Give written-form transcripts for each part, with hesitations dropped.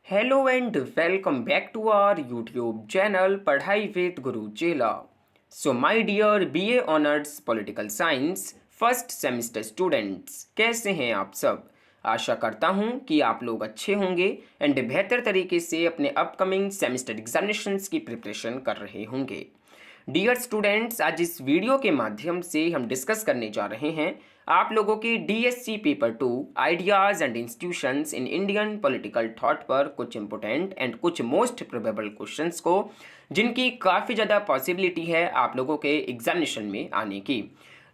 Hello and welcome back to our YouTube channel पढ़ाई with Guru Chela. So my dear BA honours political science first semester students, कैसे हैं आप सब। आशा करता हूं कि आप लोग अच्छे होंगे एंड बेहतर तरीके से अपने अपकमिंग सेमेस्टर एग्जामिनेशंस की प्रिपरेशन कर रहे होंगे। डियर स्टूडेंट्स, आज इस वीडियो के माध्यम से हम डिस्कस करने जा रहे हैं आप लोगों की DSC paper 2 ideas and institutions in Indian political thought पर कुछ इंपॉर्टेंट एंड कुछ मोस्ट प्रोबेबल क्वेश्चंस को, जिनकी काफ़ी ज़्यादा पॉसिबिलिटी है आप लोगों के एग्जामिनेशन में आने की।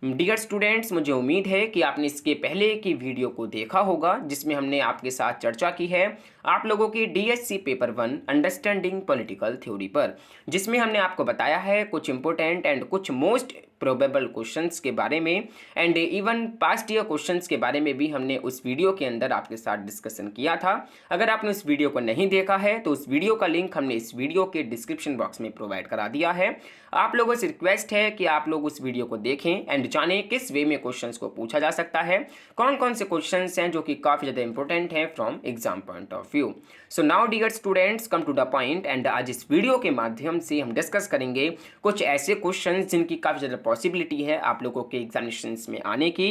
डियर स्टूडेंट्स, मुझे उम्मीद है कि आपने इसके पहले की वीडियो को देखा होगा जिसमें हमने आपके साथ चर्चा की है आप लोगों की DSC paper 1 understanding political theory पर, जिसमें हमने आपको बताया है कुछ इंपॉर्टेंट एंड कुछ मोस्ट प्रोबेबल क्वेश्चंस के बारे में and even past year questions के बारे में भी हमने उस वीडियो के अंदर आपके साथ डिस्कशन किया था। अगर आपने उस वीडियो को नहीं देखा है तो उस वीडियो का लिंक हमने इस वीडियो के डिस्क्रिप्शन बॉक्स में प्रोवाइड करा दिया है। आप लोगों से रिक्वेस्ट है कि आप लोग उस वीडियो को देखें एंड जानें किस वे में क्वेश्चंस को पूछा जा सकता है, कौन कौन से क्वेश्चंस हैं जो कि काफ़ी ज़्यादा इंपॉर्टेंट हैं from exam point of view. So now dear students, come to the point and आज इस वीडियो के माध्यम से हम डिस्कस करेंगे कुछ ऐसे क्वेश्चंस जिनकी काफ़ी ज़्यादा पॉसिबिलिटी है आप लोगों के एग्जामिनेशंस में आने की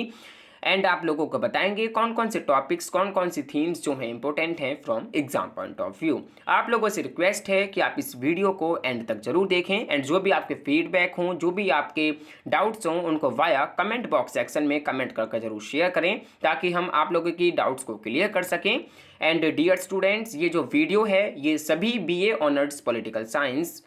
एंड आप लोगों को बताएंगे कौन कौन से टॉपिक्स, कौन कौन सी थीम्स जो हैं इंपॉर्टेंट हैं from exam point of view. आप लोगों से रिक्वेस्ट है कि आप इस वीडियो को एंड तक जरूर देखें एंड जो भी आपके फीडबैक हों, जो भी आपके डाउट्स हों, उनको वाया कमेंट बॉक्स सेक्शन में कमेंट करके जरूर शेयर करें ताकि हम आप लोगों की डाउट्स को क्लियर कर सकें। एंड डियर स्टूडेंट्स, ये जो वीडियो है ये सभी BA honours political science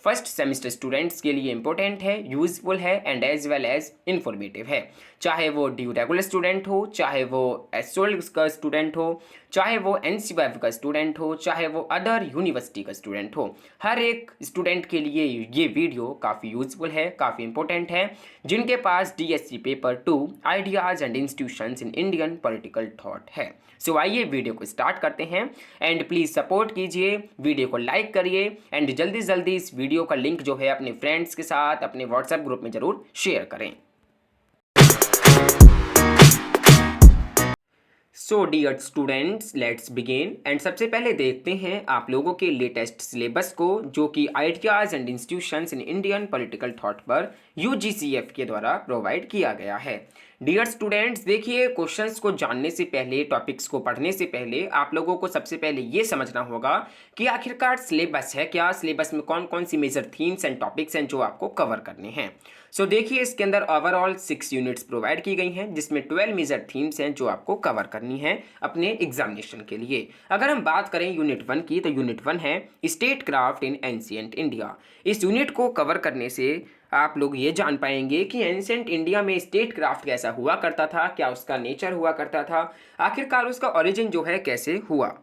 first semester students के लिए इंपॉर्टेंट है, यूजफुल है and as well as informative है। चाहे वो ड्यू रेगुलर स्टूडेंट हो, चाहे वो एसओएल का स्टूडेंट हो, चाहे वो एनसीवाईफ का स्टूडेंट हो, चाहे वो अदर यूनिवर्सिटी का स्टूडेंट हो, हर एक स्टूडेंट के लिए ये वीडियो काफ़ी यूजफुल है, काफ़ी इंपॉर्टेंट है, जिनके पास DSC paper 2 ideas and institutions in Indian political thought है। सो आइए वीडियो को स्टार्ट करते हैं एंड प्लीज़ सपोर्ट कीजिए, वीडियो को लाइक करिए एंड जल्दी जल्दी इस वीडियो का लिंक जो है अपने फ्रेंड्स के साथ अपने व्हाट्सएप ग्रुप में ज़रूर शेयर करें। So dear students, let's begin and सबसे पहले देखते हैं आप लोगों के लेटेस्ट सिलेबस को जो कि ideas and institutions in Indian political thought पर यूजीसीएफ के द्वारा प्रोवाइड किया गया है। डियर स्टूडेंट्स, देखिए क्वेश्चंस को जानने से पहले, टॉपिक्स को पढ़ने से पहले आप लोगों को सबसे पहले ये समझना होगा कि आखिरकार सिलेबस है क्या, सिलेबस में कौन कौन सी मेजर थीम्स एंड टॉपिक्स हैं जो आपको कवर करने हैं। सो देखिए इसके अंदर ओवरऑल 6 यूनिट्स प्रोवाइड की गई हैं जिसमें 12 मेजर थीम्स हैं जो आपको कवर करनी है अपने एग्जामिनेशन के लिए। अगर हम बात करें यूनिट 1 की तो यूनिट 1 है state craft in ancient India. इस यूनिट को कवर करने से आप लोग ये जान पाएंगे कि एंशिएंट इंडिया में स्टेट क्राफ्ट कैसा हुआ करता था, क्या उसका नेचर हुआ करता था, आखिरकार उसका ओरिजिन जो है कैसे हुआ।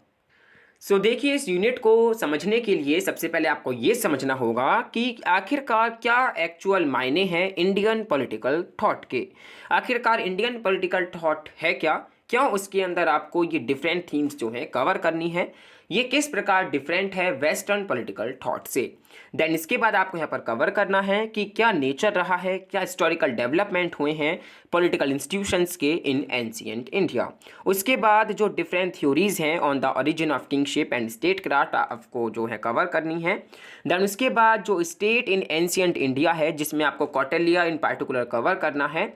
सो देखिए इस यूनिट को समझने के लिए सबसे पहले आपको ये समझना होगा कि आखिरकार क्या एक्चुअल मायने हैं इंडियन पॉलिटिकल थॉट के। आखिरकार इंडियन पॉलिटिकल थॉट है क्या, क्यों उसके अंदर आपको ये डिफरेंट थीम्स जो है कवर करनी है, ये किस प्रकार डिफरेंट है वेस्टर्न पॉलिटिकल थॉट से। देन इसके बाद आपको यहाँ पर कवर करना है कि क्या नेचर रहा है, क्या हिस्टोरिकल डेवलपमेंट हुए हैं पॉलिटिकल इंस्टीट्यूशंस के इन एंशिएंट इंडिया। उसके बाद जो डिफरेंट थ्योरीज हैं on the origin of kingship and state craft आपको जो है कवर करनी है। देन उसके बाद जो स्टेट इन एंशिएंट इंडिया है जिसमें आपको कौटिल्य इन पार्टिकुलर कवर करना है।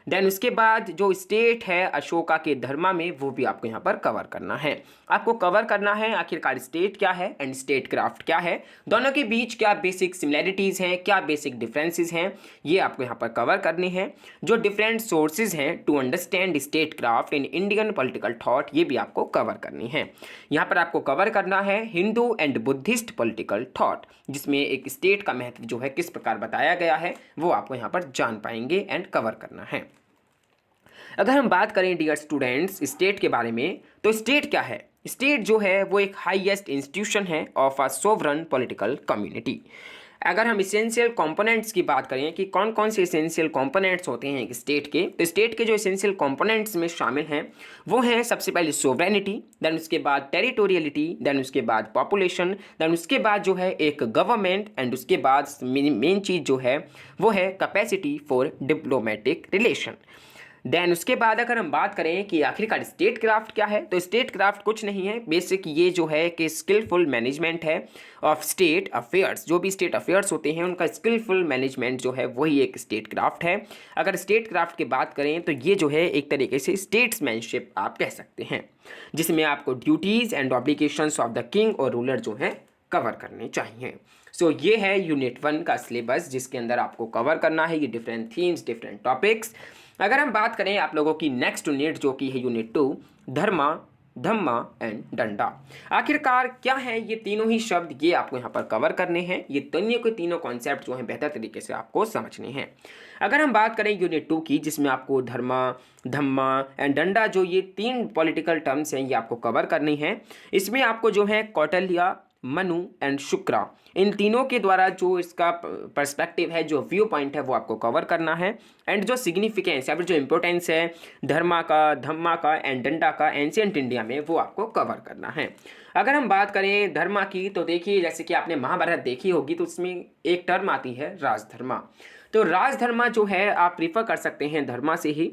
देन उसके बाद जो स्टेट है अशोका के धर्मा में वो भी आपको यहाँ पर कवर करना है। आपको कवर करना है आखिरकार स्टेट क्या है एंड स्टेट क्राफ्ट क्या है, दोनों के बीच क्या बेसिक सिमिलैरिटीज़ हैं, क्या बेसिक डिफरेंसेस हैं, ये आपको यहाँ पर कवर करने हैं। जो डिफरेंट सोर्सेज हैं to understand statecraft in Indian political thought, ये भी आपको कवर करनी है। यहाँ पर आपको कवर करना है Hindu and Buddhist political thought, जिसमें एक स्टेट का महत्व जो है किस प्रकार बताया गया है वो आपको यहाँ पर जान पाएंगे एंड कवर करना है। अगर हम बात करें डियर स्टूडेंट्स स्टेट के बारे में तो स्टेट क्या है, स्टेट जो है वो एक हाईएस्ट इंस्टीट्यूशन है of a sovereign political community. अगर हम इसेंशियल कंपोनेंट्स की बात करें कि कौन कौन से इसेंशियल कंपोनेंट्स होते हैं एक स्टेट के, तो स्टेट के जो इसेंशियल कंपोनेंट्स में शामिल हैं वो हैं सबसे पहले सोवरेनिटी, देन उसके बाद टेरिटोरियलिटी, देन उसके बाद पॉपुलेशन, देन उसके बाद जो है एक गवर्नमेंट एंड उसके बाद मेन चीज़ जो है वो है capacity for diplomatic relation. Then उसके बाद अगर हम बात करें कि आखिरकार स्टेट क्राफ्ट क्या है, तो स्टेट क्राफ्ट कुछ नहीं है, बेसिक ये जो है कि स्किलफुल मैनेजमेंट है ऑफ स्टेट अफेयर्स। जो भी स्टेट अफेयर्स होते हैं उनका स्किलफुल मैनेजमेंट जो है वही एक स्टेट क्राफ्ट है। अगर स्टेट क्राफ्ट की बात करें तो ये जो है एक तरीके से स्टेट्समैनशिप आप कह सकते हैं, जिसमें आपको duties and obligations of the king और रूलर जो है कवर करने चाहिए। सो ये है यूनिट 1 का सिलेबस, जिसके अंदर आपको कवर करना है ये डिफरेंट थीम्स, डिफरेंट टॉपिक्स। अगर हम बात करें आप लोगों की नेक्स्ट यूनिट जो कि है यूनिट 2, धर्मा, धम्मा एंड डंडा। आखिरकार क्या है ये तीनों ही शब्द, ये आपको यहाँ पर कवर करने हैं। ये तीनों के तीनों कॉन्सेप्ट जो हैं बेहतर तरीके से आपको समझने हैं। अगर हम बात करें यूनिट 2 की, जिसमें आपको धर्मा, धम्मा एंड डंडा जो ये 3 पॉलिटिकल टर्म्स हैं ये आपको कवर करनी है। इसमें आपको जो है कौटिल्य, मनु एंड शुक्रा, इन तीनों के द्वारा जो इसका पर्सपेक्टिव है, जो व्यू पॉइंट है वो आपको कवर करना है। एंड जो सिग्निफिकेंस या फिर जो इंपॉर्टेंस है धर्मा का, धम्मा का एंड डंडा का एंशिएंट इंडिया में, वो आपको कवर करना है। अगर हम बात करें धर्मा की, तो देखिए जैसे कि आपने महाभारत देखी होगी तो उसमें एक टर्म आती है राजधर्मा। तो राजधर्मा जो है आप प्रीफर कर सकते हैं धर्मा से ही।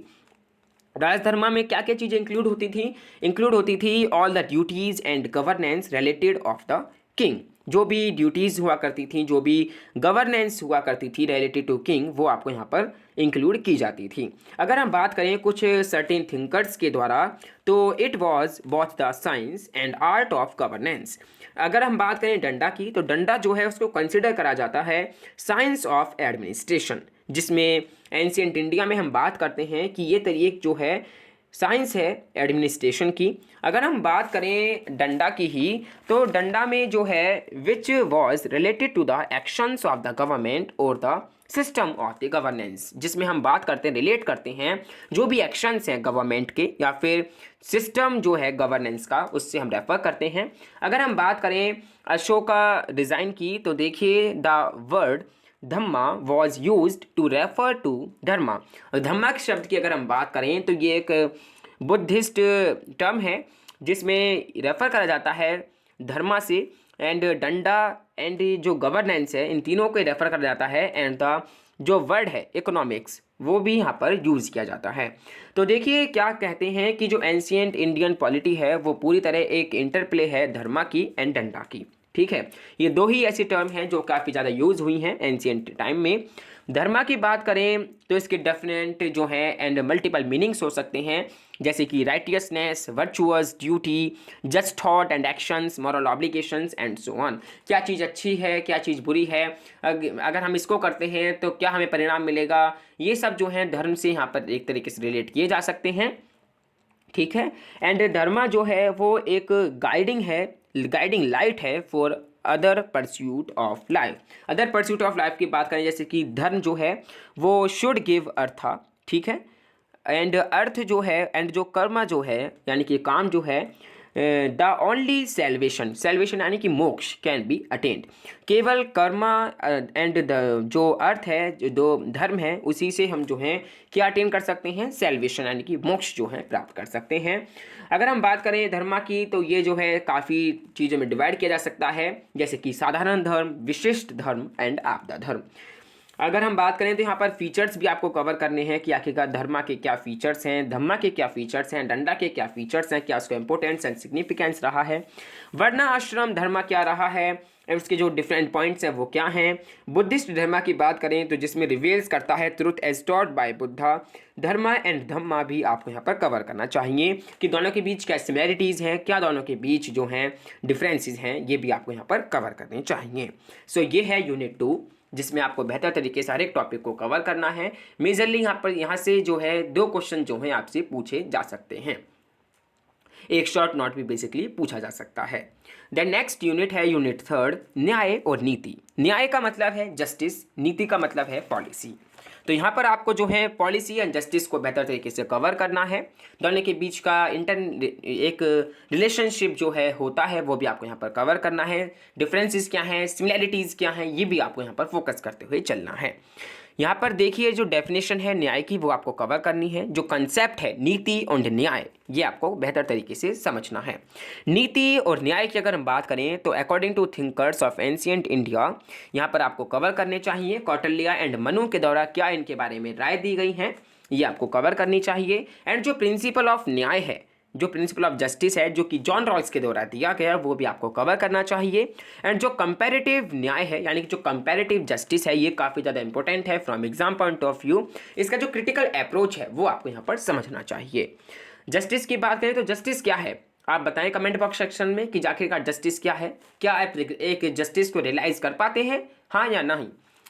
राजधर्मा में क्या क्या चीज़ें इंक्लूड होती थी all the duties and governance related of the king. जो भी ड्यूटीज़ हुआ करती थी, जो भी गवर्नेंस हुआ करती थी रिलेटेड टू किंग, वो आपको यहाँ पर इंक्लूड की जाती थी। अगर हम बात करें कुछ सर्टेन थिंकर्स के द्वारा, तो it was both the science and art of governance. अगर हम बात करें डंडा की, तो डंडा जो है उसको कंसिडर करा जाता है साइंस ऑफ एडमिनिस्ट्रेशन, जिसमें एंशिएंट इंडिया में हम बात करते हैं कि ये तरीक जो है साइंस है एडमिनिस्ट्रेशन की। अगर हम बात करें डंडा की ही, तो डंडा में जो है which was related to the actions of the government और the system of the governance, जिसमें हम बात करते हैं, रिलेट करते हैं जो भी एक्शंस हैं गवर्नमेंट के या फिर सिस्टम जो है गवर्नेंस का, उससे हम रेफर करते हैं। अगर हम बात करें अशोका डिज़ाइन की, तो देखिए the word dhamma was used to refer to dharma. Dhamma के शब्द की अगर हम बात करें तो ये एक बुद्धिस्ट टर्म है जिसमें रेफर करा जाता है धर्मा से। एंड डंडा एंड जो गवर्नेंस है, इन तीनों को रेफर करा जाता है। एंड द जो वर्ड है इकोनॉमिक्स, वो भी यहाँ पर यूज़ किया जाता है। तो देखिए क्या कहते हैं कि जो एंशिएंट इंडियन पॉलिटी है वो पूरी तरह एक इंटरप्ले है धर्मा की एंड डंडा की। ठीक है, ये दो ही ऐसी टर्म हैं जो काफ़ी ज़्यादा यूज़ हुई हैं एंशिएंट टाइम में। धर्मा की बात करें तो इसके डेफिनेट जो है एंड मल्टीपल मीनिंग्स हो सकते हैं, जैसे कि righteousness, virtuous, duty, just thought and actions, moral obligations and so on. क्या चीज़ अच्छी है, क्या चीज़ बुरी है, अगर हम इसको करते हैं तो क्या हमें परिणाम मिलेगा, ये सब जो है धर्म से यहाँ पर एक तरीके से रिलेट किए जा सकते हैं। ठीक है, एंड धर्मा जो है वो एक गाइडिंग लाइट है for other pursuit of life. Other pursuit of life की बात करें, जैसे कि धर्म जो है वो शुड गिव अर्थ। ठीक है, एंड अर्थ जो है एंड जो कर्म जो है यानी कि काम जो है, द ओनली सेल्वेशन यानी कि मोक्ष कैन बी अटेंड। केवल कर्मा एंड जो अर्थ है, जो धर्म है, उसी से हम जो है क्या अटेन कर सकते हैं, सेल्वेशन यानी कि मोक्ष जो है प्राप्त कर सकते हैं। अगर हम बात करें धर्मा की, तो ये जो है काफ़ी चीज़ों में डिवाइड किया जा सकता है, जैसे कि साधारण धर्म, विशिष्ट धर्म एंड आपदा धर्म। अगर हम बात करें तो यहाँ पर फीचर्स भी आपको कवर करने हैं कि आखिरकार धर्मा के क्या फीचर्स हैं, धम्मा के क्या फीचर्स हैं, डंडा के क्या फीचर्स हैं, क्या उसका इंपॉर्टेंस एंड सिग्निफिकेंस रहा है, वर्ण आश्रम धर्मा क्या रहा है, उसके जो डिफरेंट पॉइंट्स हैं वो क्या हैं। बुद्धिस्ट धर्मा की बात करें तो जिसमें रिवील्स करता है truth as taught by Buddha. Dharma and dhamma भी आपको यहाँ पर कवर करना चाहिए कि दोनों के बीच क्या सिमिलरिटीज़ हैं, क्या दोनों के बीच जो हैं डिफरेंसेस हैं, ये भी आपको यहाँ पर कवर करने चाहिए। सो ये है यूनिट 2, जिसमें आपको बेहतर तरीके से हर एक टॉपिक को कवर करना है। मेजरली यहाँ से जो है 2 क्वेश्चन जो हैं आपसे पूछे जा सकते हैं, एक शॉर्ट नोट भी बेसिकली पूछा जा सकता है। देन नेक्स्ट यूनिट है यूनिट 3, न्याय और नीति। न्याय का मतलब है जस्टिस, नीति का मतलब है पॉलिसी। तो यहाँ पर आपको जो है पॉलिसी एंड जस्टिस को बेहतर तरीके से कवर करना है। दोनों के बीच का एक रिलेशनशिप जो है होता है वो भी आपको यहाँ पर कवर करना है। डिफरेंसेस क्या हैं, सिमिलैरिटीज़ क्या हैं, ये भी आपको यहाँ पर फोकस करते हुए चलना है। यहाँ पर देखिए जो डेफिनेशन है न्याय की वो आपको कवर करनी है। जो कंसेप्ट है नीति और न्याय, ये आपको बेहतर तरीके से समझना है। नीति और न्याय की अगर हम बात करें तो according to thinkers of ancient India, यहाँ पर आपको कवर करने चाहिए कौटिल्य एंड मनु के द्वारा क्या इनके बारे में राय दी गई हैं। ये आपको कवर करनी चाहिए। एंड जो प्रिंसिपल ऑफ न्याय है, जो प्रिंसिपल ऑफ जस्टिस है, जो कि जॉन रॉल्स के द्वारा दिया गया है, वो भी आपको कवर करना चाहिए। एंड जो कंपैरेटिव न्याय है, यानी कि जो कंपैरेटिव जस्टिस है, ये काफ़ी ज़्यादा इंपॉर्टेंट है from exam point of view. इसका जो क्रिटिकल अप्रोच है वो आपको यहाँ पर समझना चाहिए। जस्टिस की बात करें तो जस्टिस क्या है, आप बताएं कमेंट बॉक्स सेक्शन में कि आखिरकार जस्टिस क्या है। क्या आप एक जस्टिस को रियलाइज कर पाते हैं, हाँ या नहीं?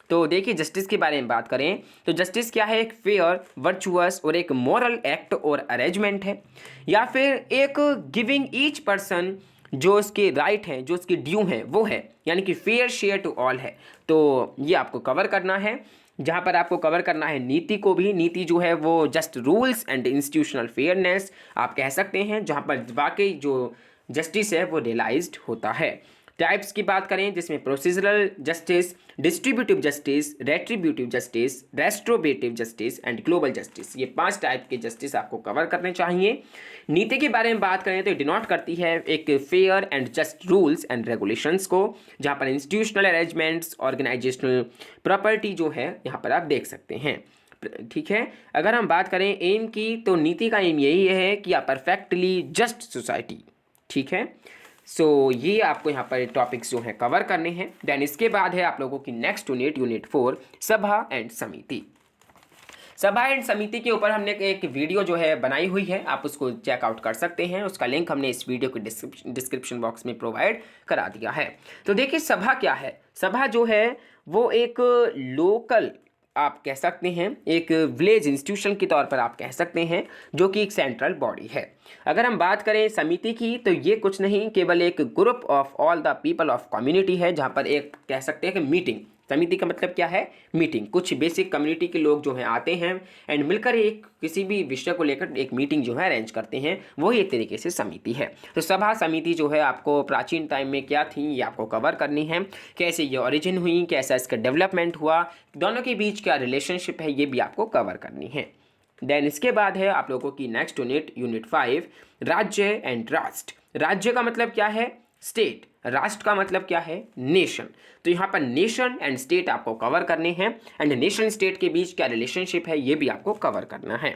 तो देखिए, जस्टिस के बारे में बात करें तो जस्टिस क्या है, एक फेयर, वर्चुअस और एक मॉरल एक्ट और अरेंजमेंट है, या फिर एक गिविंग ईच पर्सन जो उसके राइट हैं, जो उसकी ड्यू हैं वो है, यानी कि फेयर शेयर टू ऑल है। तो ये आपको कवर करना है। जहाँ पर आपको कवर करना है नीति को भी, नीति जो है वो just rules and institutional fairness आप कह सकते हैं, जहाँ पर वाकई जो जस्टिस है वो रियलाइज्ड होता है। टाइप्स की बात करें जिसमें procedural justice, distributive justice, retributive justice, restorative justice and global justice, ये 5 टाइप के जस्टिस आपको कवर करने चाहिए। नीति के बारे में बात करें तो डिनोट करती है एक fair and just rules and regulations को, जहाँ पर इंस्टीट्यूशनल अरेंजमेंट्स, ऑर्गेनाइजेशनल प्रॉपर्टी जो है यहाँ पर आप देख सकते हैं। ठीक है, अगर हम बात करें एम की तो नीति का एम यही है कि आप परफेक्टली जस्ट सोसाइटी। ठीक है, सो ये आपको यहाँ पर टॉपिक्स जो हैं कवर करने हैं। देन इसके बाद है आप लोगों की नेक्स्ट यूनिट, यूनिट 4, सभा एंड समिति। सभा एंड समिति के ऊपर हमने एक वीडियो जो है बनाई हुई है, आप उसको चेकआउट कर सकते हैं। उसका लिंक हमने इस वीडियो के डिस्क्रिप्शन बॉक्स में प्रोवाइड करा दिया है। तो देखिए, सभा क्या है, सभा जो है वो एक लोकल, आप कह सकते हैं एक विलेज इंस्टीट्यूशन के तौर पर आप कह सकते हैं, जो कि एक सेंट्रल बॉडी है। अगर हम बात करें समिति की तो ये कुछ नहीं, केवल एक group of all the people of community है, जहाँ पर एक कह सकते हैं कि मीटिंग, समिति का मतलब क्या है, मीटिंग। कुछ बेसिक कम्युनिटी के लोग जो हैं आते हैं एंड मिलकर एक किसी भी विषय को लेकर एक मीटिंग जो है अरेंज करते हैं, वही एक तरीके से समिति है। तो सभा समिति जो है आपको प्राचीन टाइम में क्या थी ये आपको कवर करनी है, कैसे ये ओरिजिन हुई, कैसा इसका डेवलपमेंट हुआ, दोनों के बीच क्या रिलेशनशिप है, ये भी आपको कवर करनी है। देन इसके बाद है आप लोगों की नेक्स्ट यूनिट, यूनिट 5, राज्य एंड राष्ट्र। राज्य का मतलब क्या है, स्टेट। राष्ट्र का मतलब क्या है, नेशन। तो यहाँ पर नेशन एंड स्टेट आपको कवर करने हैं, एंड नेशन स्टेट के बीच क्या रिलेशनशिप है ये भी आपको कवर करना है।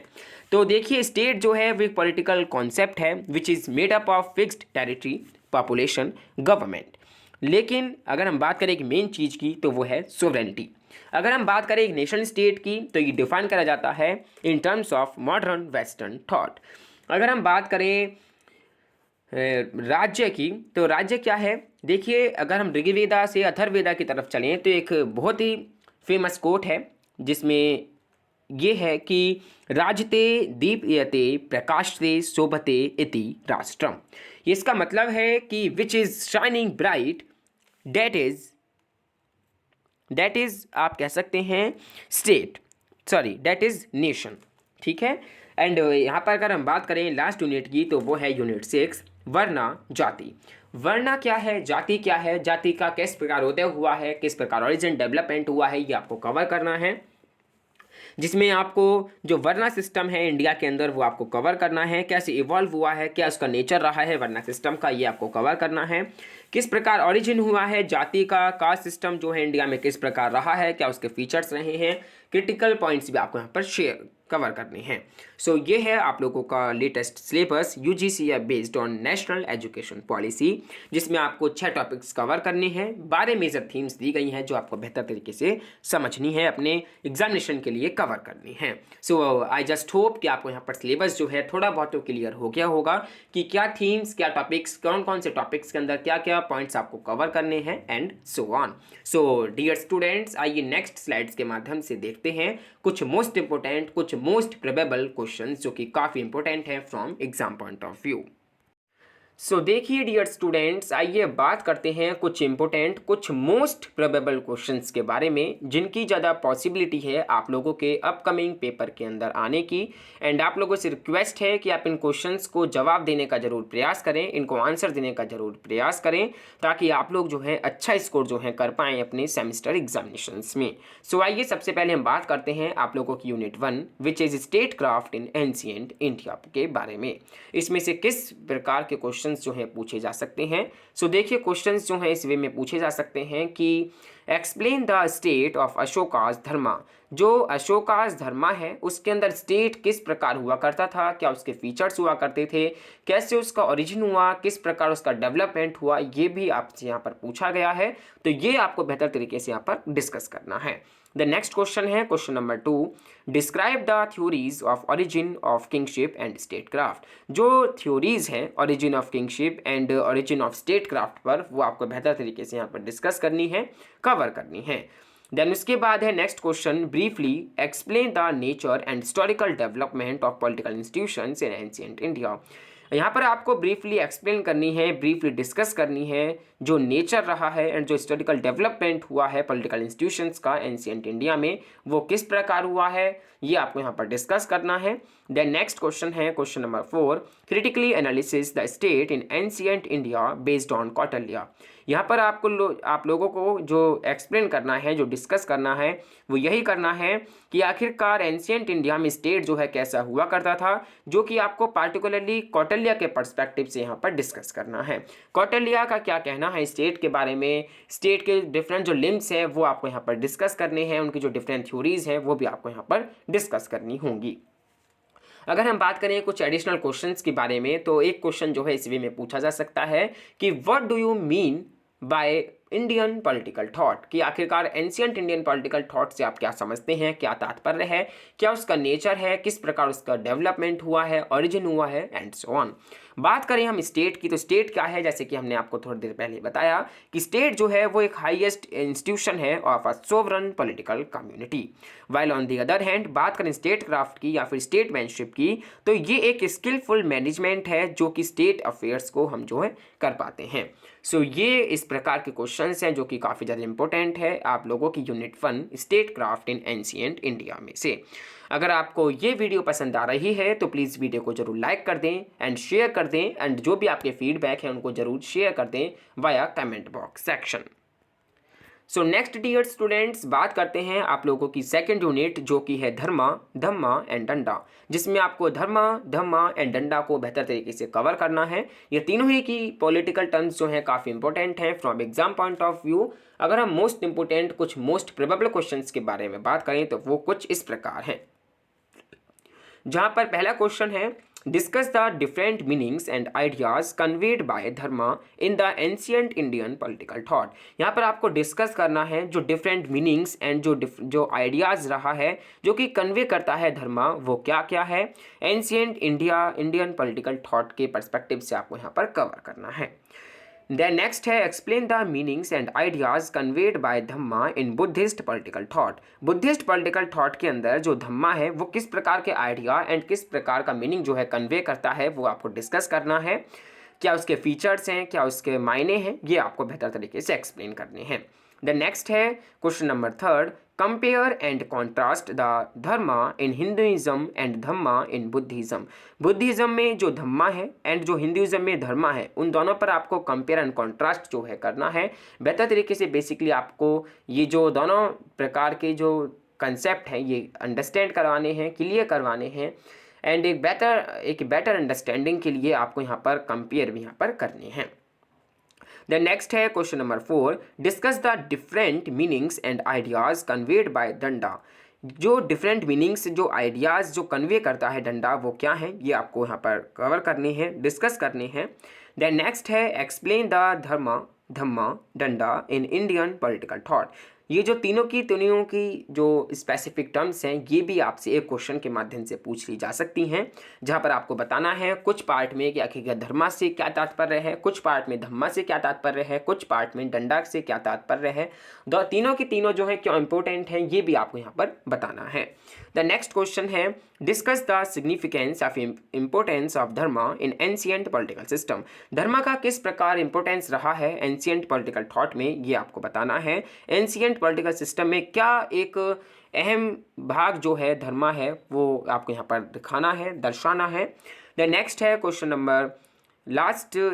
तो देखिए, स्टेट जो है वो एक पॉलिटिकल कॉन्सेप्ट है which is made up of fixed territory, population, government. लेकिन अगर हम बात करें एक मेन चीज़ की तो वो है सोवरेनिटी। अगर हम बात करें एक नेशन स्टेट की तो ये डिफाइन करा जाता है in terms of modern western thought. अगर हम बात करें राज्य की तो राज्य क्या है, देखिए अगर हम ऋग्वेदा से अथर्ववेदा की तरफ चलें तो एक बहुत ही फेमस कोट है जिसमें ये है कि राजते दीप्यते प्रकाशते शोभते इति राष्ट्रम। इसका मतलब है कि which is shining bright, that is आप कह सकते हैं state, sorry that is nation. ठीक है, एंड यहाँ पर अगर हम बात करें लास्ट यूनिट की तो वो है यूनिट 6, वर्ना जाति। वर्ना क्या है, जाति क्या है, जाति का किस प्रकार उदय हुआ है, किस प्रकार ओरिजिन डेवलपमेंट हुआ है, ये आपको कवर करना है। जिसमें आपको जो वर्ना सिस्टम है इंडिया के अंदर वो आपको कवर करना है, कैसे इवॉल्व हुआ है, क्या उसका नेचर रहा है वर्ना सिस्टम का, ये आपको कवर करना है। किस प्रकार ओरिजिन हुआ है जाति का, कास्ट सिस्टम जो है इंडिया में किस प्रकार रहा है, क्या उसके फीचर्स रहे हैं, क्रिटिकल पॉइंट्स भी आपको यहाँ पर शेयर कवर करने हैं। सो ये है आप लोगों का लेटेस्ट सिलेबस यूजीसी है based on national education policy, जिसमें आपको 6 टॉपिक्स कवर करने हैं, 12 मेजर थीम्स दी गई हैं जो आपको बेहतर तरीके से समझनी है, अपने एग्जामिनेशन के लिए कवर करनी है। सो आई जस्ट होप कि आपको यहाँ पर सिलेबस जो है थोड़ा बहुत तो क्लियर हो गया होगा कि क्या थीम्स, क्या टॉपिक्स, कौन कौन से टॉपिक्स के अंदर क्या क्या पॉइंट्स आपको कवर करने हैं and so on. So dear students, आइए नेक्स्ट स्लाइड्स के माध्यम से देखते हैं कुछ मोस्ट इंपोर्टेंट, कुछ मोस्ट प्रोबेबल क्वेश्चंस जो कि काफ़ी इंपॉर्टेंट है from exam point of view. So देखिए डियर स्टूडेंट्स, आइए बात करते हैं कुछ इंपॉर्टेंट, कुछ मोस्ट प्रोबेबल क्वेश्चंस के बारे में जिनकी ज़्यादा पॉसिबिलिटी है आप लोगों के अपकमिंग पेपर के अंदर आने की। एंड आप लोगों से रिक्वेस्ट है कि आप इन क्वेश्चंस को जवाब देने का ज़रूर प्रयास करें, इनको आंसर देने का ज़रूर प्रयास करें, ताकि आप लोग जो है अच्छा स्कोर जो है कर पाएँ अपने सेमेस्टर एग्जामिनेशंस में। सो आइए सबसे पहले हम बात करते हैं आप लोगों की unit 1 which is state craft in ancient India के बारे में। इसमें से किस प्रकार के क्वेश्चन जो हैं पूछे जा सकते हैं। सो देखिए, क्वेश्चंस जो हैं इस वे में पूछे जा सकते हैं कि एक्सप्लेन द स्टेट ऑफ अशोकास धर्मा। जो अशोकास धर्मा है उसके अंदर स्टेट किस प्रकार हुआ करता था, क्या उसके फीचर्स हुआ करते थे, कैसे उसका ओरिजिन हुआ, किस प्रकार उसका डेवलपमेंट हुआ, ये भी आपसे यहाँ पर पूछा गया है। तो ये आपको बेहतर तरीके से यहाँ पर डिस्कस करना है। द नेक्स्ट क्वेश्चन है question number 2, describe the theories of origin of kingship and state craft. जो थ्योरीज हैं origin of kingship and origin of state craft पर, वो आपको बेहतर तरीके से यहाँ पर डिस्कस करनी है, कवर करनी है। देन उसके बाद है next question, briefly explain the nature and historical development of political institutions in ancient India. यहाँ पर आपको ब्रीफली एक्सप्लेन करनी है, ब्रीफली डिस्कस करनी है जो नेचर रहा है एंड जो हिस्टोरिकल डेवलपमेंट हुआ है पॉलिटिकल इंस्टीट्यूशंस का एंशिएंट इंडिया में, वो किस प्रकार हुआ है, ये आपको यहाँ पर डिस्कस करना है। देन नेक्स्ट क्वेश्चन है question number 4, critically analysis the state in ancient India based on Kautilya. यहाँ पर आप लोगों को जो एक्सप्लेन करना है, जो डिस्कस करना है, वो यही करना है कि आखिरकार एंशिएंट इंडिया में स्टेट जो है कैसा हुआ करता था, जो कि आपको पार्टिकुलरली कौटिल्य के पर्सपेक्टिव से यहाँ पर डिस्कस करना है। कौटिल्य का क्या कहना है स्टेट के बारे में, स्टेट के डिफरेंट जो लिम्स हैं वो आपको यहाँ पर डिस्कस करने हैं, उनकी जो डिफरेंट थ्योरीज हैं वो भी आपको यहाँ पर डिस्कस करनी होंगी। अगर हम बात करें कुछ एडिशनल क्वेश्चंस के बारे में, तो एक क्वेश्चन जो है इस वे में पूछा जा सकता है कि what do you mean by Indian political thought, कि आखिरकार एंशिएंट इंडियन पॉलिटिकल थॉट से आप क्या समझते हैं, क्या तात्पर्य है, क्या उसका नेचर है, किस प्रकार उसका डेवलपमेंट हुआ है, ओरिजिन हुआ है एंड सो ऑन। बात करें हम स्टेट की, तो स्टेट क्या है, जैसे कि हमने आपको थोड़ी देर पहले बताया कि स्टेट जो है वो एक हाईएस्ट इंस्टीट्यूशन है of a sovereign political community. While on the other hand बात करें स्टेट क्राफ्ट की या फिर स्टेटमैनशिप की, तो ये एक स्किलफुल मैनेजमेंट है जो कि स्टेट अफेयर्स को हम जो है कर पाते हैं। सो ये इस प्रकार के क्वेश्चंस हैं जो कि काफ़ी ज़्यादा इंपॉर्टेंट है आप लोगों की unit 1 state craft in ancient India में से। अगर आपको ये वीडियो पसंद आ रही है तो प्लीज़ वीडियो को जरूर लाइक कर दें एंड शेयर कर दें, एंड जो भी आपके फीडबैक हैं उनको जरूर शेयर कर दें via comment box section. So next dear students, बात करते हैं आप लोगों की सेकंड यूनिट जो कि है धर्मा, धम्मा एंड डंडा, जिसमें आपको धर्मा, धम्मा एंड डंडा को बेहतर तरीके से कवर करना है। ये तीनों ही की पॉलिटिकल टर्म्स जो हैं काफ़ी इंपॉर्टेंट हैं from exam point of view. अगर हम मोस्ट इंपोर्टेंट कुछ मोस्ट प्रोबेबल क्वेश्चंस के बारे में बात करें तो वो कुछ इस प्रकार हैं, जहाँ पर पहला क्वेश्चन है discuss the different meanings and ideas conveyed bye Dharma in the ancient Indian political thought. यहाँ पर आपको डिस्कस करना है जो डिफरेंट मीनिंग्स एंड जो आइडियाज रहा है जो कि कन्वे करता है धर्मा, वो क्या क्या है एंशिएंट इंडियन पॉलिटिकल थॉट के पर्सपेक्टिव से आपको यहाँ पर कवर करना है। देन नेक्स्ट है explain the meanings and ideas conveyed bye Dhamma in Buddhist political thought. Buddhist political thought के अंदर जो धम्मा है वो किस प्रकार के आइडिया एंड किस प्रकार का मीनिंग जो है कन्वे करता है, वो आपको डिस्कस करना है। क्या उसके फीचर्स हैं, क्या उसके मायने हैं, ये आपको बेहतर तरीके से एक्सप्लेन करने हैं। द नेक्स्ट है question number 3, compare and contrast the Dharma in Hinduism and Dhamma in Buddhism. Buddhism में जो धम्मा है एंड जो हिंदुइज्म में धर्मा है, उन दोनों पर आपको कंपेयर एंड कॉन्ट्रास्ट जो है करना है बेहतर तरीके से। बेसिकली आपको ये जो दोनों प्रकार के जो कंसेप्ट हैं ये अंडरस्टैंड करवाने हैं, क्लियर करवाने हैं, एंड एक बेटर अंडरस्टैंडिंग के लिए आपको यहाँ पर कंपेयर भी यहाँ पर करने हैं। द नेक्स्ट है question number 4, discuss the different meanings and ideas conveyed bye डंडा। जो डिफरेंट मीनिंग्स, जो आइडियाज़ जो कन्वे करता है डंडा, वो क्या है, ये आपको यहाँ पर कवर करने हैं, डिस्कस करने हैं। द नेक्स्ट है एक्सप्लेन द धर्मा, धम्मा, डंडा इन इंडियन पॉलिटिकल थॉट। ये जो तीनों की जो स्पेसिफिक टर्म्स हैं ये भी आपसे एक क्वेश्चन के माध्यम से पूछ ली जा सकती हैं, जहाँ पर आपको बताना है कुछ पार्ट में कि आखिर धर्मा से क्या तात्पर्य है, कुछ पार्ट में धम्मा से क्या तात्पर्य है, कुछ पार्ट में डंडा से क्या तात्पर्य है। तीनों की तीनों जो है क्यों इंपॉर्टेंट हैं ये भी आपको यहाँ पर बताना है। द नेक्स्ट क्वेश्चन है discuss the significance of importance of dharma in ancient political system. Dharma का किस प्रकार इंपॉर्टेंस रहा है एंशिएंट पॉलिटिकल थॉट में, ये आपको बताना है। एंशिएंट पॉलिटिकल सिस्टम में क्या एक अहम भाग जो है धर्मा है वो आपको यहाँ पर दिखाना है, दर्शाना है। द नेक्स्ट है question number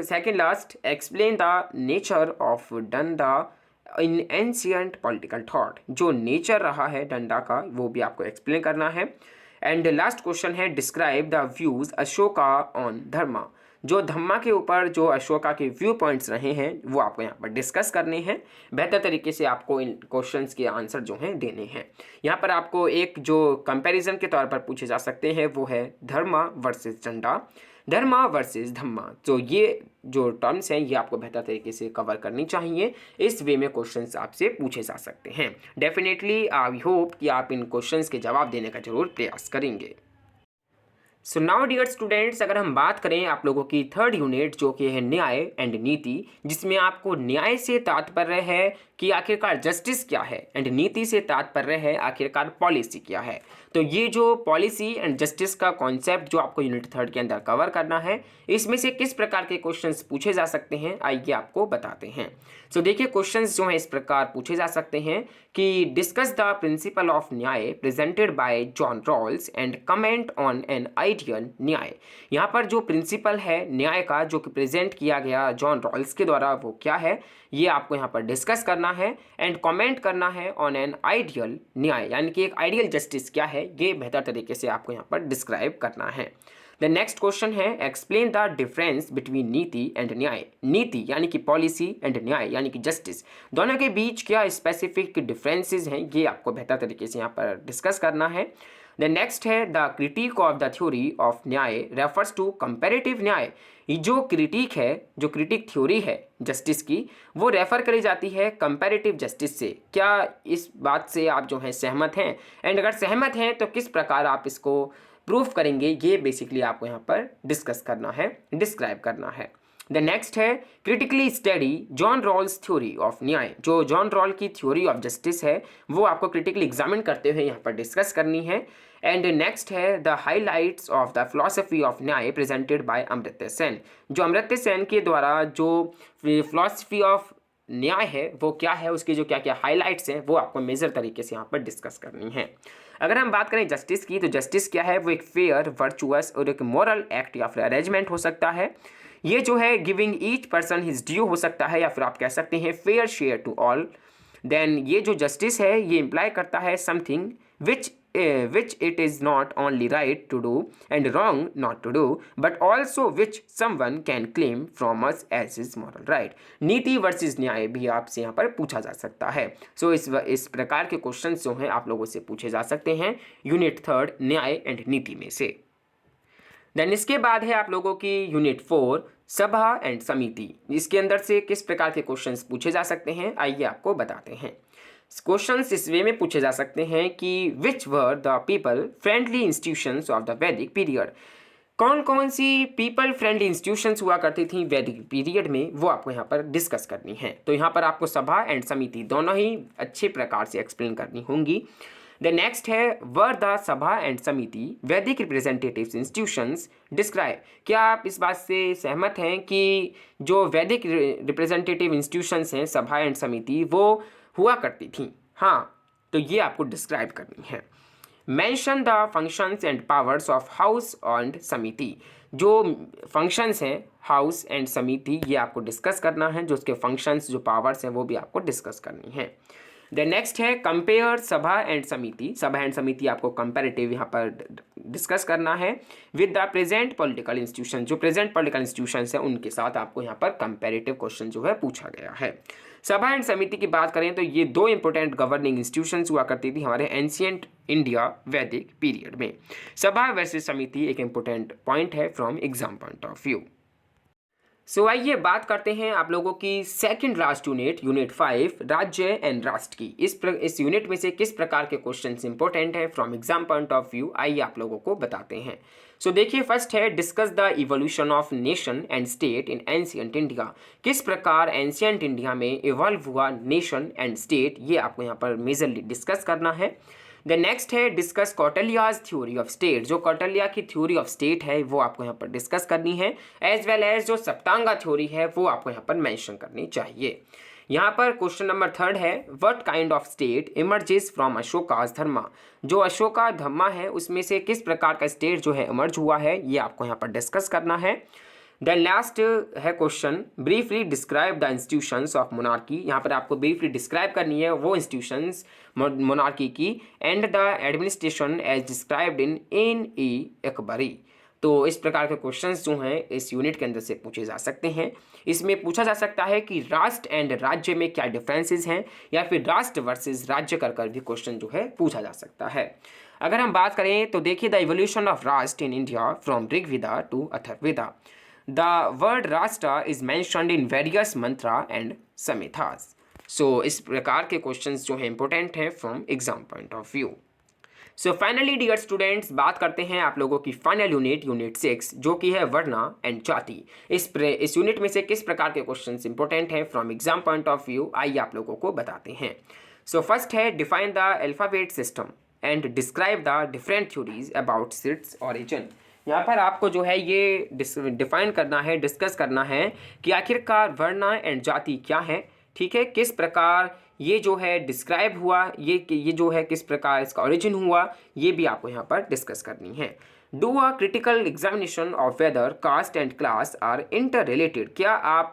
second last, explain the nature of डंडा इन एंशिएंट पॉलिटिकल थॉट। जो नेचर रहा है डंडा का वो भी आपको एक्सप्लेन करना है। एंड लास्ट क्वेश्चन है describe the views Ashoka on dharma. जो धम्मा के ऊपर जो अशोका के व्यू पॉइंट्स रहे हैं वो आपको यहाँ पर डिस्कस करने हैं। बेहतर तरीके से आपको इन क्वेश्चंस के आंसर जो हैं देने हैं। यहाँ पर आपको एक जो कंपैरिजन के तौर पर पूछे जा सकते हैं वो है धर्मा वर्सेस झंडा, धर्मा वर्सेस धम्मा। तो ये जो टर्म्स हैं ये आपको बेहतर तरीके से कवर करनी चाहिए। इस वे में क्वेश्चंस आपसे पूछे जा सकते हैं। डेफिनेटली आई होप कि आप इन क्वेश्चंस के जवाब देने का जरूर प्रयास करेंगे। सो नाउ डियर स्टूडेंट्स, अगर हम बात करें आप लोगों की थर्ड यूनिट जो कि है न्याय एंड नीति, जिसमें आपको न्याय से तात्पर्य है कि आखिरकार जस्टिस क्या है एंड नीति से तात्पर्य है आखिरकार पॉलिसी क्या है। तो ये जो पॉलिसी एंड जस्टिस का कॉन्सेप्ट जो आपको यूनिट थर्ड के अंदर कवर करना है, इसमें से किस प्रकार के क्वेश्चंस पूछे जा सकते हैं आइए आपको बताते हैं। सो देखिए क्वेश्चंस जो हैं इस प्रकार पूछे जा सकते हैं कि discuss the principle of nyaya presented by John Rawls and comment on an ideal nyaya. यहाँ पर जो प्रिंसिपल है न्याय का जो कि प्रेजेंट किया गया जॉन रॉल्स के द्वारा वो क्या है ये आपको यहाँ पर डिस्कस करना है एंड कमेंट करना है ऑन एन आइडियल न्याय, यानी कि एक आइडियल जस्टिस क्या है ये बेहतर तरीके से आपको यहाँ पर डिस्क्राइब करना है। द नेक्स्ट क्वेश्चन है एक्सप्लेन द डिफरेंस बिटवीन नीति एंड न्याय। नीति यानी कि पॉलिसी एंड न्याय यानी कि जस्टिस, दोनों के बीच क्या स्पेसिफिक डिफरेंसेस हैं ये आपको बेहतर तरीके से यहाँ पर डिस्कस करना है। द नेक्स्ट है the critic of the theory of न्याय रेफर्स टू कंपैरेटिव न्याय। ये जो क्रिटिक है, जो क्रिटिक थ्योरी है जस्टिस की, वो रेफर करी जाती है कंपैरेटिव जस्टिस से। क्या इस बात से आप जो है सहमत हैं, एंड अगर सहमत हैं तो किस प्रकार आप इसको प्रूफ करेंगे ये बेसिकली आपको यहाँ पर डिस्कस करना है, डिस्क्राइब करना है। द नेक्स्ट है critically study John Rawls theory of nyaya. जो जॉन रॉल की थ्योरी ऑफ जस्टिस है वो आपको क्रिटिकली एग्जामिन करते हुए यहाँ पर डिस्कस करनी है। एंड नेक्स्ट है the highlights of the philosophy of nyaya presented bye Amartya Sen. जो अमर्त्य सेन के द्वारा जो फिलॉसफी ऑफ न्याय है वो क्या है, उसकी जो क्या क्या हाईलाइट्स हैं वो आपको मेजर तरीके से यहाँ पर डिस्कस करनी है। अगर हम बात करें जस्टिस की, तो जस्टिस क्या है, वो एक फेयर, वर्चुअस और एक मॉरल एक्ट या फिर अरेंजमेंट हो सकता है। ये जो है giving each person his due हो सकता है, या फिर आप कह सकते हैं fair share to all. Then ये जो जस्टिस है ये इम्प्लाई करता है something which it is not only right to do and wrong not to do, but also which someone can claim from us as his moral right। नीति versus न्याय भी आपसे यहाँ पर पूछा जा सकता है। सो इस प्रकार के क्वेश्चंस जो हैं आप लोगों से पूछे जा सकते हैं यूनिट थर्ड न्याय एंड नीति में से। देन इसके बाद है आप लोगों की यूनिट 4 सभा एंड समिति। इसके अंदर से किस प्रकार के क्वेश्चंस पूछे जा सकते हैं आइए आपको बताते हैं। क्वेश्चंस इस वे में पूछे जा सकते हैं कि which were the people friendly institutions of the Vedic period. कौन कौन सी पीपल फ्रेंडली इंस्टीट्यूशंस हुआ करती थी वैदिक पीरियड में, वो आपको यहाँ पर डिस्कस करनी है। तो यहाँ पर आपको सभा एंड समिति दोनों ही अच्छे प्रकार से एक्सप्लेन करनी होंगी। द नेक्स्ट है वर द सभा एंड समिति वैदिक रिप्रेजेंटेटिव इंस्टीट्यूशंस डिस्क्राइब। क्या आप इस बात से सहमत हैं कि जो वैदिक रिप्रेजेंटेटिव इंस्टीट्यूशंस हैं सभा एंड समिति वो हुआ करती थी? हाँ, तो ये आपको डिस्क्राइब करनी है। Mention the functions and powers of house and समिति। जो फंक्शंस हैं हाउस एंड समिति ये आपको डिस्कस करना है, जो उसके फंक्शंस जो पावर्स हैं वो भी आपको डिस्कस करनी है। द नेक्स्ट है कंपेयर सभा एंड समिति। सभा एंड समिति आपको कंपैरेटिव यहाँ पर डिस्कस करना है with the present political institution. जो प्रेजेंट पॉलिटिकल इंस्टीट्यूशंस हैं उनके साथ आपको यहाँ पर कंपैरेटिव क्वेश्चन जो है पूछा गया है। सभा एंड समिति की बात करें तो ये दो इंपॉर्टेंट गवर्निंग इंस्टीट्यूशंस हुआ करती थी हमारे एंशियंट इंडिया वैदिक पीरियड में। सभा वर्सेस समिति एक इंपॉर्टेंट पॉइंट है from exam point of view. So आइए बात करते हैं आप लोगों की सेकंड लास्ट यूनिट, यूनिट 5 राज्य एंड राष्ट्र की। इस यूनिट में से किस प्रकार के क्वेश्चंस इंपॉर्टेंट हैं from exam point of view आइए आप लोगों को बताते हैं। सो देखिए फर्स्ट है discuss the evolution of nation and state in ancient India. किस प्रकार एंशियंट इंडिया में इवॉल्व हुआ नेशन एंड स्टेट, ये आपको यहाँ पर मेजरली डिस्कस करना है। द नेक्स्ट है discuss Kautilya's theory of state. जो कौटिल्या की थ्योरी ऑफ स्टेट है वो आपको यहाँ पर डिस्कस करनी है, एज वेल एज जो सप्तांगा थ्योरी है वो आपको यहाँ पर मेंशन करनी चाहिए। यहाँ पर क्वेश्चन नंबर 3 है what kind of state emerges from Ashoka's dharma. जो अशोका धर्मा है उसमें से किस प्रकार का स्टेट जो है इमर्ज हुआ है ये आपको यहाँ पर डिस्कस करना है। देन लास्ट है question briefly describe the institutions of monarchy. यहाँ पर आपको ब्रीफली डिस्क्राइब करनी है वो इंस्टीट्यूशंस मोनार्की की and the administration as described in ए अकबरी। तो इस प्रकार के क्वेश्चंस जो हैं इस यूनिट के अंदर से पूछे जा सकते हैं। इसमें पूछा जा सकता है कि राष्ट्र एंड राज्य में क्या डिफरेंसेस हैं, या फिर राष्ट्र वर्सेस राज्य कर भी क्वेश्चन जो है पूछा जा सकता है। अगर हम बात करें तो देखिए, the evolution of rashtra in India from Rigveda to Atharvaveda. The word rashtra is mentioned in various mantra and samhitas. So इस प्रकार के क्वेश्चंस जो हैं इंपॉर्टेंट हैं from exam point of view. So finally dear students, बात करते हैं आप लोगों की फाइनल यूनिट 6 जो कि है वर्ण एंड जाति। इस यूनिट में से किस प्रकार के क्वेश्चंस इंपॉर्टेंट हैं from exam point of view, आइए आप लोगों को बताते हैं। सो फर्स्ट है, define the alphabet system and describe the different theories about its origin. यहाँ पर आपको जो है ये डिफाइन करना है, डिस्कस करना है कि आखिरकार वर्ण एंड जाति क्या है, ठीक है, किस प्रकार ये जो है डिस्क्राइब हुआ, ये जो है किस प्रकार इसका ओरिजिन हुआ, ये भी आपको यहाँ पर डिस्कस करनी है। Do a critical examination of whether caste and class are interrelated. क्या आप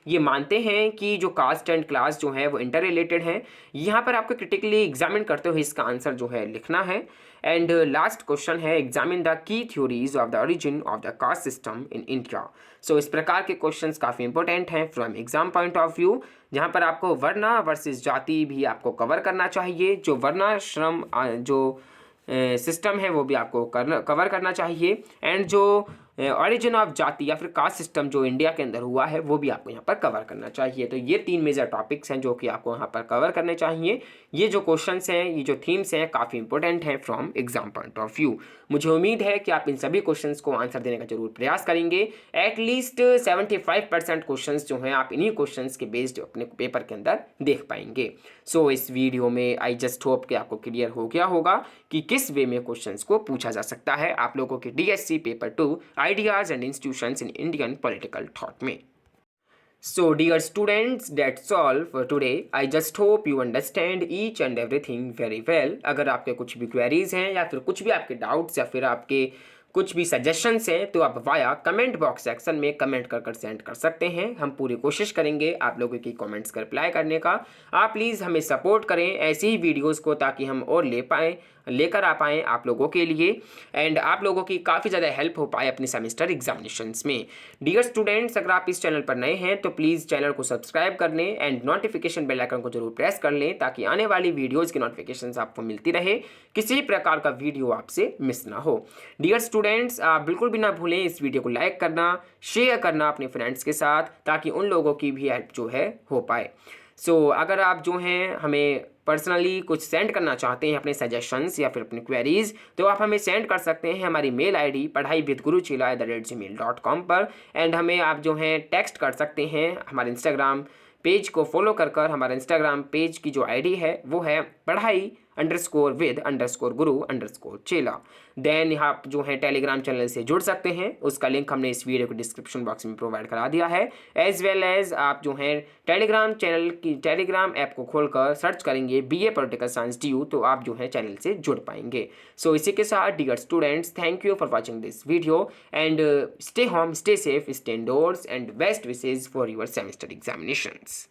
ये मानते हैं कि जो कास्ट एंड क्लास जो है वो इंटर रिलेटेड हैं? यहाँ पर आपको क्रिटिकली एग्जामिन करते हुए इसका आंसर जो है लिखना है। एंड लास्ट क्वेश्चन है, examine the key theories of the origin of the caste system in India. So इस प्रकार के क्वेश्चंस काफ़ी इंपॉर्टेंट हैं from exam point of view, जहाँ पर आपको वर्ण वर्सेस जाति भी आपको कवर करना चाहिए। जो वर्णाश्रम जो सिस्टम है वो भी आपको कवर करना चाहिए, एंड जो ऑरिजिन ऑफ जाति या फिर कास्ट सिस्टम जो इंडिया के अंदर हुआ है वो भी आपको यहाँ पर कवर करना चाहिए। तो ये 3 मेजर टॉपिक्स हैं जो कि आपको यहाँ पर कवर करने चाहिए। ये जो क्वेश्चंस हैं, ये जो थीम्स हैं, काफ़ी इंपॉर्टेंट हैं from exam point of view. मुझे उम्मीद है कि आप इन सभी क्वेश्चंस को आंसर देने का जरूर प्रयास करेंगे। एटलीस्ट 75% क्वेश्चंस जो हैं आप इन्हीं क्वेश्चंस के बेस्ड अपने पेपर के अंदर देख पाएंगे। सो इस वीडियो में आई जस्ट होप कि आपको क्लियर हो गया होगा कि किस वे में क्वेश्चंस को पूछा जा सकता है आप लोगों के DSC paper 2 ideas and institutions in Indian political thought में। So dear students, that's all for today. I just hope you understand each and everything very well. अगर आपके कुछ भी क्वेरीज हैं या फिर कुछ भी आपके डाउट्स या फिर आपके कुछ भी सजेशंस हैं तो आप वाया कमेंट बॉक्स सेक्शन में कमेंट कर सेंड कर सकते हैं। हम पूरी कोशिश करेंगे आप लोगों की कमेंट्स का रिप्लाई करने का। आप प्लीज़ हमें सपोर्ट करें ऐसी ही वीडियोस को, ताकि हम और लेकर आ पाएँ आप लोगों के लिए, एंड आप लोगों की काफ़ी ज़्यादा हेल्प हो पाए अपनी सेमेस्टर एग्जामिनेशंस में। डियर स्टूडेंट्स, अगर आप इस चैनल पर नए हैं तो प्लीज़ चैनल को सब्सक्राइब कर लें एंड नोटिफिकेशन बेल आइकन को जरूर प्रेस कर लें, ताकि आने वाली वीडियोज़ की नोटिफिकेशन आपको मिलती रहे, किसी प्रकार का वीडियो आपसे मिस ना हो। डियर स्टूडेंट्स, आप बिल्कुल भी ना भूलें इस वीडियो को लाइक करना, शेयर करना अपने फ्रेंड्स के साथ, ताकि उन लोगों की भी हेल्प जो है हो पाए। सो अगर आप जो हैं हमें पर्सनली कुछ सेंड करना चाहते हैं अपने सजेशंस या फिर अपनी क्वेरीज, तो आप हमें सेंड कर सकते हैं हमारी मेल ID padhaiwithguruchela@gmail.com पर, एंड हमें आप जो हैं टेक्स्ट कर सकते हैं हमारे इंस्टाग्राम पेज को फॉलो कर हमारा इंस्टाग्राम पेज की जो ID है वो है padhai_with_guru_chela। देन आप जो है टेलीग्राम चैनल से जुड़ सकते हैं, उसका लिंक हमने इस वीडियो के डिस्क्रिप्शन बॉक्स में प्रोवाइड करा दिया है। एज वेल एज आप जो है टेलीग्राम चैनल की टेलीग्राम ऐप को खोलकर सर्च करेंगे BA Political Science DU, तो आप जो है चैनल से जुड़ पाएंगे। सो इसी के साथ dear students, thank you for watching this video and stay home, stay safe, stay indoors and best wishes for your semester examinations.